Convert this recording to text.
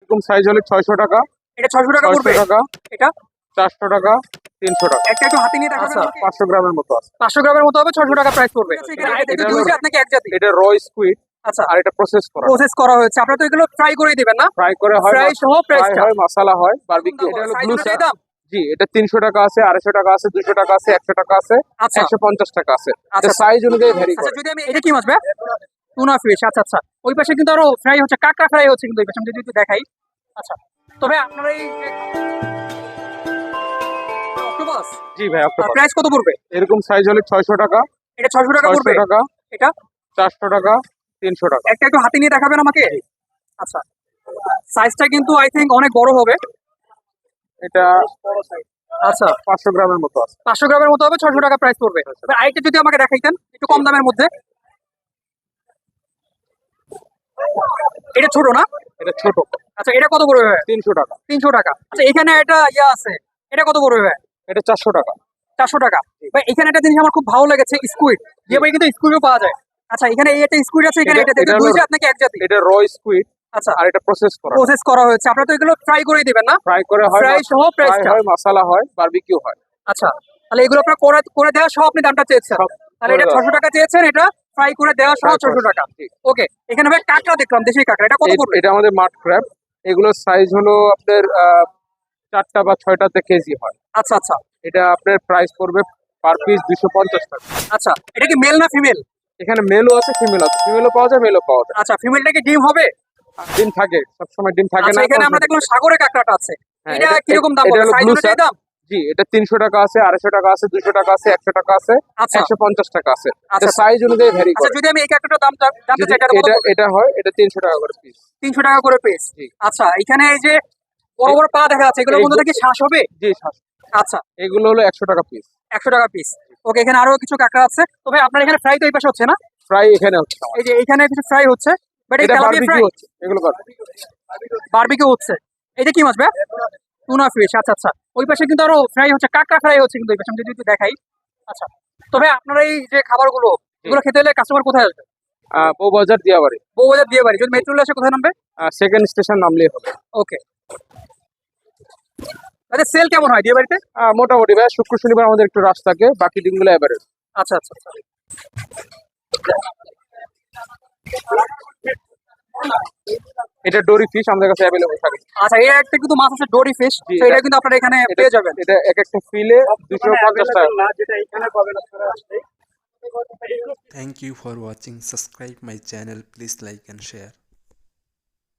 এরকম সাইজ হলে 600 টাকা, এটা 600 টাকা 600 পড়বে। টাকা, এটা 400 টাকা, 300 টাকা। একটা একটু হাতে নিয়ে দেখাবেন আমাকে? 500 গ্রামের মতো আছে। 500 গ্রামের মতো হবে, 600 টাকা প্রাইস পড়বে। এটা দুই জাত নাকি এক জাতি? এটা র স্কুইড, আচ্ছা, আর এটা প্রসেস করা। প্রসেস করা হয়েছে। আপনারা তো এগুলো ফ্রাই করেই দিবেন না? ফ্রাই করে হয়, ফ্রাই সহ ফ্রাই প্রাইসটা হয়, মশলা হয়, বারবিকিউ। এটা হলো সাইজ ব্লু অনুযায়ী দাম। জি, এটা 300 টাকা আছে, 250 টাকা আছে, 200 টাকা আছে, 100 টাকা আছে, আচ্ছা 150 টাকা আছে। আচ্ছা, এটা সাইজ অনুযায়ী ভ্যারি আচ্ছা, করে। যদি আমি এটা কি মাছ ভাই? Tuna fish. আচ্ছা আচ্ছা, ওই পাশে কিন্তু আরো ফ্রাই হচ্ছে, কাঁকড়া ফ্রাই হচ্ছে কিন্তু ওই পাশে, আমি যদি একটু দেখাই। আচ্ছা, তবে আপনারা এই অক্টোপাস জি ভাই, অক্টোপাস। প্রাইস কত পড়বে? এরকম সাইজ হলে 600 টাকা, এটা 600 টাকা 600 পড়বে। টাকা, এটা 400 টাকা, 300 টাকা। একটা একটু হাতে নিয়ে দেখাবেন আমাকে? আচ্ছা, সাইজটা কিন্তু আই থিঙ্ক অনেক বড় হবে। এটা আচ্ছা, 500 গ্রামের মতো আছে। 500 গ্রামের মতো হবে, 600 টাকা প্রাইস পড়বে। এবার আরেকটা যদি আমাকে দেখাইতেন একটু কম দামের মধ্যে। এটা ছোট না? এটা ছোট, আচ্ছা, এটা কত পড়বে ভাই? 300 টাকা। 300 টাকা। আচ্ছা, এখানে এটা ইয়া আছে, এটা কত পড়বে ভাই? এটা 400 টাকা। 400 টাকা। ভাই এখানে একটা জিনিস আমার খুব ভালো লেগেছে, স্কুইড। যে ভাই কিন্তু স্কুইডও পাওয়া যায়। আচ্ছা, এখানে এই একটা স্কুইড আছে, এখানে এটা এটা দুই হলো- জাত নাকি এক জাতি? এটা র স্কুইড, আচ্ছা, আর এটা প্রসেস করা। প্রসেস করা হয়েছে। আপনারা তো এগুলো ফ্রাই করেই দিবেন না? ফ্রাই করে হয়, ফ্রাই সহ ফ্রাই প্রাইসটা। হয়, মশলা হয়, বারবিকিউ হয়। আচ্ছা, তাহলে এগুলো আপনারা করে করে দেওয়া সহ আপনি দামটা চেয়েছেন। সব তাহলে করে এটা দেওয়া। 600 টাকা চেয়েছেন, এটা ফ্রাই করে দেওয়া সহ Fry 600 করে, টাকা। জি। ওকে, এখানে ভাই কাঁকড়া দেখলাম, দেশি কাঁকড়া, এটা কত পড়বে? এটা আমাদের মাড ক্র্যাব। এগুলোর সাইজ হলো আপনার 4টা বা 6টাতে কেজি হয়। আচ্ছা আচ্ছা এটা আপনার প্রাইস পড়বে পার পিস 250 টাকা। আচ্ছা, এটা কি মেল না ফিমেল? এখানে মেলও আছে, ফিমেল আছে। ফিমেলও পাওয়া যায়, মেলও পাওয়া যায়। আচ্ছা, ফিমেলটা কি ডিম হবে? ডিম থাকে, সবসময় ডিম থাকে আচ্ছা, না। এখানে আমরা দেখলাম সাগরে কাঁকড়াটা আছে। হ্যাঁ, এটা কিরকম দাম এটা হবে? হলো সাইজ ব্লু অনুযায়ী দাম? জি, এটা 300 টাকা আছে, 250 টাকা আছে, 200 টাকা আছে, 100 টাকা আছে, আচ্ছা 150 টাকা আছে। আচ্ছা এটা সাইজ অনুযায়ী ভ্যারি আচ্ছা, করে। যদি আমি এই কাঁকড়াটার দাম জানতে যদি চাই, এটা কত এটা পড়বে? এটা হয়, এটা 300 টাকা করে পিস। 300 টাকা করে পিস। জি। আচ্ছা, এখানে এই যে বড় বড় পা দেখা যাচ্ছে, এগুলোর মধ্যে থেকে শ্বাস হবে? জি, 700। আচ্ছা, এগুলো হলো 100 টাকা পিস। 100 টাকা পিস। ওকে, এখানে আরো কিছু কাঁকড়া আছে। তবে আপনার এখানে ফ্রাই তো এই পাশে হচ্ছে না? ফ্রাই এখানে হচ্ছে আমার। এই যে এখানে কিছু ফ্রাই হচ্ছে, বাট এই এটা তেলাপিয়া ফ্রাই বারবিকিউ হচ্ছে, এগুলো বারবিকিউ হচ্ছে। এটা কি মাছ ভাই? Tuna fish. আচ্ছা আচ্ছা, ওই পাশে কিন্তু আরো ফ্রাই হচ্ছে, কাঁকড়া ফ্রাই হচ্ছে কিন্তু ওই পাশে, আমি যদি একটু দেখাই। আচ্ছা, তবে আপনার এই যে খাবারগুলো, এগুলো খেতে হলে কাস্টমার কোথায় আসবে? বউবাজার দিয়াবাড়ি। বউবাজার দিয়ে বাড়ি। যদি মেট্রো আসে কোথায় নামবে? সেকেন্ড স্টেশন নামলেই হবে। ওকে, আচ্ছা, সেল কেমন হয় দিয়ে বাড়িতে? মোটামুটি ভাই, শুক্র শনিবার আমাদের একটু রাশ থাকে, বাকি দিনগুলো এভারেজ। আচ্ছা আচ্ছা আচ্ছা। এটা ডোরি ফিশ আমাদের কাছে অ্যাভেলেবল থাকে। আচ্ছা, এই একটা কিন্তু মাছ আছে ডোরি ফিশ, জি, এটা কিন্তু আপনারা এখানে পেয়ে যাবেন। এটা এক একটা ফিলে 250 টাকা। Thank you for watching. Subscribe my channel. Please like and share.